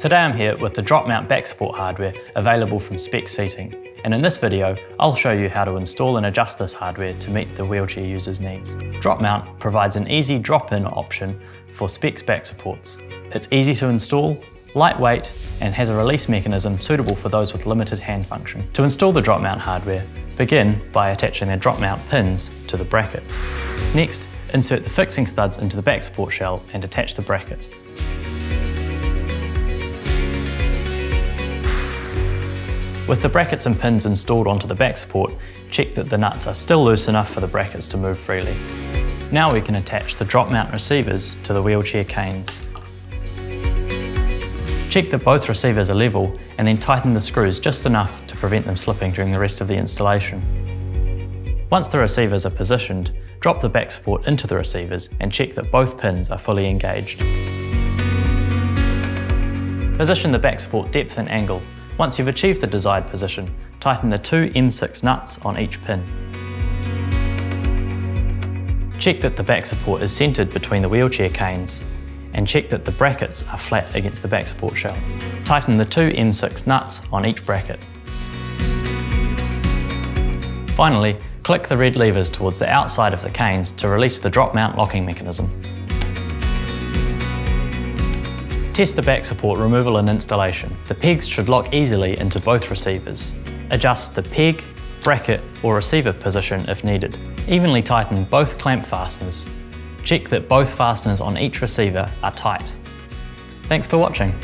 Today I'm here with the drop mount back support hardware available from Spec Seating, and in this video I'll show you how to install and adjust this hardware to meet the wheelchair user's needs. Drop mount provides an easy drop-in option for Spec's back supports. It's easy to install, lightweight, and has a release mechanism suitable for those with limited hand function. To install the drop mount hardware, begin by attaching the drop mount pins to the brackets. Next, insert the fixing studs into the back support shell and attach the bracket. With the brackets and pins installed onto the back support, check that the nuts are still loose enough for the brackets to move freely. Now we can attach the drop mount receivers to the wheelchair canes. Check that both receivers are level and then tighten the screws just enough to prevent them slipping during the rest of the installation. Once the receivers are positioned, drop the back support into the receivers and check that both pins are fully engaged. Position the back support depth and angle. Once you've achieved the desired position, tighten the two M6 nuts on each pin. Check that the back support is centered between the wheelchair canes and check that the brackets are flat against the back support shell. Tighten the two M6 nuts on each bracket. Finally, click the red levers towards the outside of the canes to release the drop mount locking mechanism. Test the back support removal and installation. The pegs should lock easily into both receivers. Adjust the peg, bracket or receiver position if needed. Evenly tighten both clamp fasteners. Check that both fasteners on each receiver are tight. Thanks for watching.